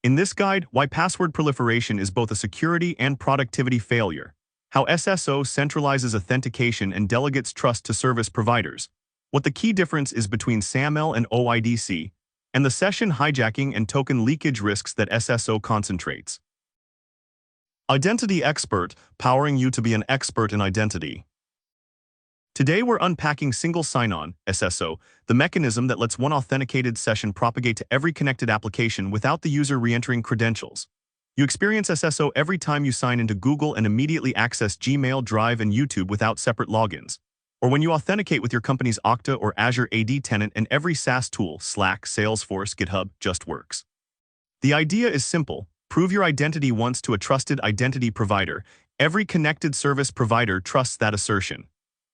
In this guide, why password proliferation is both a security and productivity failure, how SSO centralizes authentication and delegates trust to service providers, what the key difference is between SAML and OIDC, and the session hijacking and token leakage risks that SSO concentrates. Identity Expert, powering you to be an expert in identity. Today we're unpacking single sign-on, SSO, the mechanism that lets one authenticated session propagate to every connected application without the user re-entering credentials. You experience SSO every time you sign into Google and immediately access Gmail, Drive, and YouTube without separate logins. Or when you authenticate with your company's Okta or Azure AD tenant and every SaaS tool, Slack, Salesforce, GitHub, just works. The idea is simple. Prove your identity once to a trusted identity provider. Every connected service provider trusts that assertion.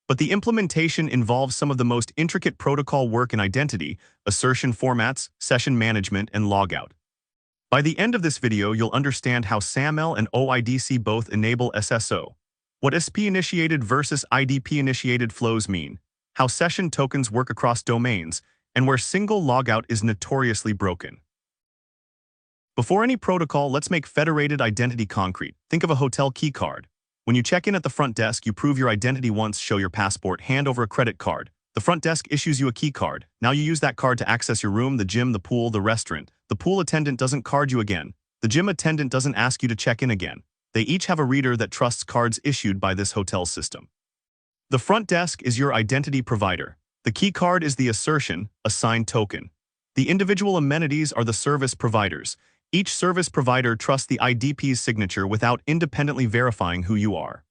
But the implementation involves some of the most intricate protocol work in identity, assertion formats, session management, and logout. By the end of this video, you'll understand how SAML and OIDC both enable SSO, what SP-initiated versus IdP-initiated flows mean, how session tokens work across domains, and where single logout is notoriously broken. Before any protocol, let's make federated identity concrete. Think of a hotel key card. When you check in at the front desk, you prove your identity once, show your passport, hand over a credit card. The front desk issues you a key card. Now you use that card to access your room, the gym, the pool, the restaurant. The pool attendant doesn't card you again. The gym attendant doesn't ask you to check in again. They each have a reader that trusts cards issued by this hotel system. The front desk is your identity provider. The key card is the assertion, a signed token. The individual amenities are the service providers. Each service provider trusts the IdP's signature without independently verifying who you are.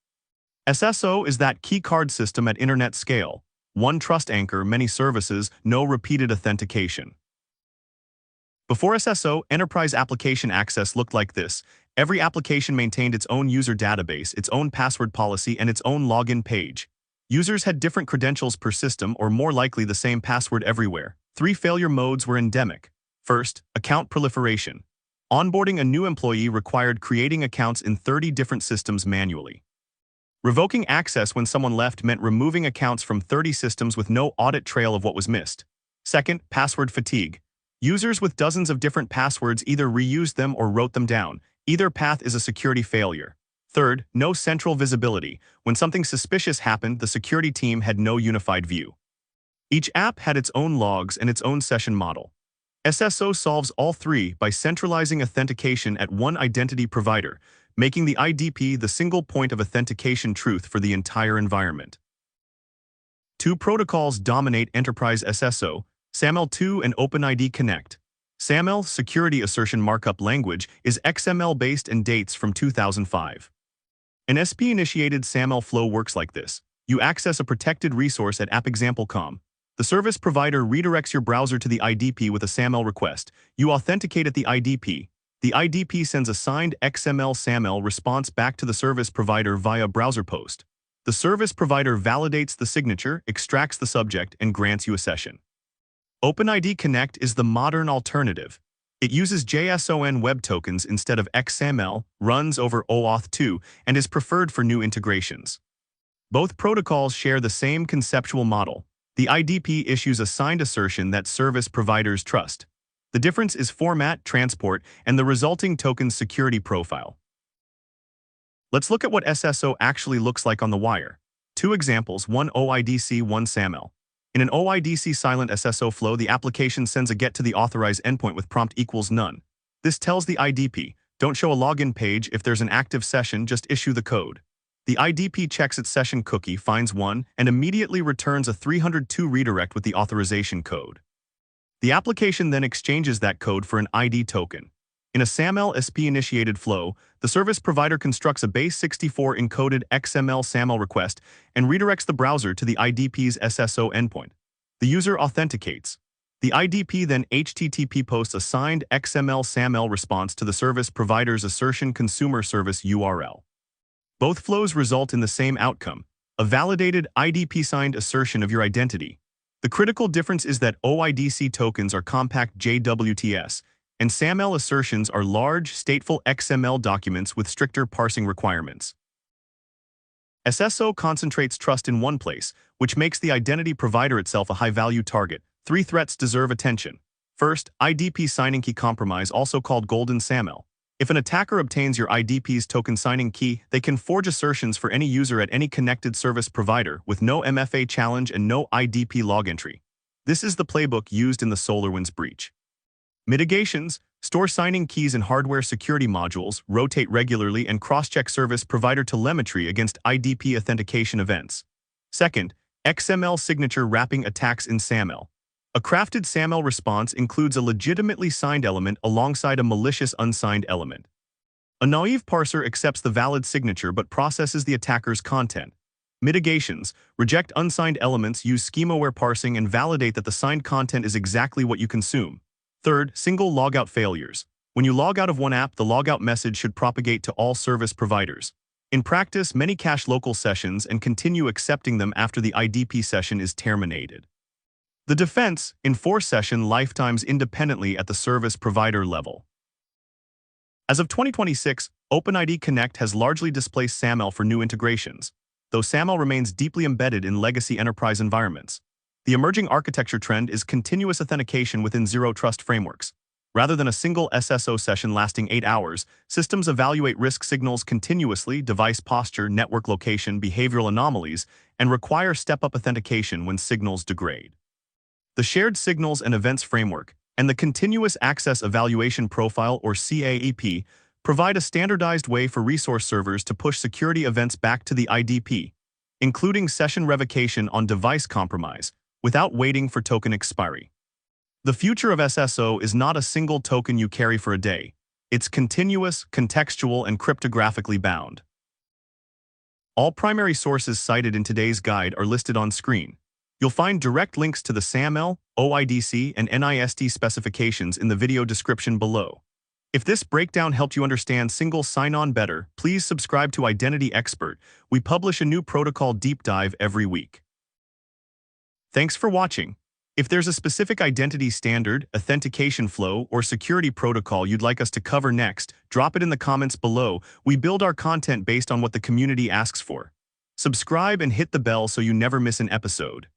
SSO is that key card system at internet scale. One trust anchor, many services, no repeated authentication. Before SSO, enterprise application access looked like this. Every application maintained its own user database, its own password policy, and its own login page. Users had different credentials per system, or more likely the same password everywhere. 3 failure modes were endemic. First, account proliferation. Onboarding a new employee required creating accounts in 30 different systems manually. Revoking access when someone left meant removing accounts from 30 systems with no audit trail of what was missed. Second, password fatigue. Users with dozens of different passwords either reused them or wrote them down. Either path is a security failure. Third, no central visibility. When something suspicious happened, the security team had no unified view. Each app had its own logs and its own session model. SSO solves all three by centralizing authentication at one identity provider, making the IdP the single point of authentication truth for the entire environment. 2 protocols dominate enterprise SSO, SAML 2 and OpenID Connect. SAML, Security Assertion Markup Language, is XML-based and dates from 2005. An SP-initiated SAML flow works like this. You access a protected resource at appexample.com. The service provider redirects your browser to the IdP with a SAML request. You authenticate at the IdP. The IdP sends a signed XML SAML response back to the service provider via browser post. The service provider validates the signature, extracts the subject, and grants you a session. OpenID Connect is the modern alternative. It uses JSON web tokens instead of XML, runs over OAuth 2, and is preferred for new integrations. Both protocols share the same conceptual model. The IdP issues a signed assertion that service providers trust. The difference is format, transport, and the resulting token's security profile. Let's look at what SSO actually looks like on the wire. 2 examples, one OIDC, one SAML. In an OIDC silent SSO flow, the application sends a get to the authorized endpoint with prompt equals none. This tells the IdP, don't show a login page. If there's an active session, just issue the code. The IdP checks its session cookie, finds one, and immediately returns a 302 redirect with the authorization code. The application then exchanges that code for an ID token. In a SAML SP-initiated flow, the service provider constructs a base 64 encoded XML SAML request and redirects the browser to the IdP's SSO endpoint. The user authenticates. The IdP then HTTP posts a signed XML SAML response to the service provider's assertion consumer service URL. Both flows result in the same outcome, a validated IdP-signed assertion of your identity. The critical difference is that OIDC tokens are compact JWTs, and SAML assertions are large, stateful XML documents with stricter parsing requirements. SSO concentrates trust in one place, which makes the identity provider itself a high-value target. 3 threats deserve attention. First, IdP signing key compromise, also called golden SAML. If an attacker obtains your IdP's token signing key, they can forge assertions for any user at any connected service provider with no MFA challenge and no IdP log entry. This is the playbook used in the SolarWinds breach. Mitigations: store signing keys in hardware security modules, rotate regularly, and cross-check service provider telemetry against IdP authentication events. Second, XML Signature Wrapping attacks in SAML. A crafted SAML response includes a legitimately signed element alongside a malicious unsigned element. A naive parser accepts the valid signature but processes the attacker's content. Mitigations: reject unsigned elements, use schema-aware parsing, and validate that the signed content is exactly what you consume. Third, single logout failures. When you log out of one app, the logout message should propagate to all service providers. In practice, many cache local sessions and continue accepting them after the IdP session is terminated. The defense: enforce session lifetimes independently at the service provider level. As of 2026, OpenID Connect has largely displaced SAML for new integrations, though SAML remains deeply embedded in legacy enterprise environments. The emerging architecture trend is continuous authentication within zero-trust frameworks. Rather than a single SSO session lasting 8 hours, systems evaluate risk signals continuously, device posture, network location, behavioral anomalies, and require step-up authentication when signals degrade. The Shared Signals and Events Framework and the Continuous Access Evaluation Profile, or CAEP, provide a standardized way for resource servers to push security events back to the IdP, including session revocation on device compromise, without waiting for token expiry. The future of SSO is not a single token you carry for a day. It's continuous, contextual, and cryptographically bound. All primary sources cited in today's guide are listed on screen. You'll find direct links to the SAML, OIDC, and NIST specifications in the video description below. If this breakdown helped you understand single sign-on better, please subscribe to Identity Expert. We publish a new protocol deep dive every week. Thanks for watching. If there's a specific identity standard, authentication flow, or security protocol you'd like us to cover next, drop it in the comments below. We build our content based on what the community asks for. Subscribe and hit the bell so you never miss an episode.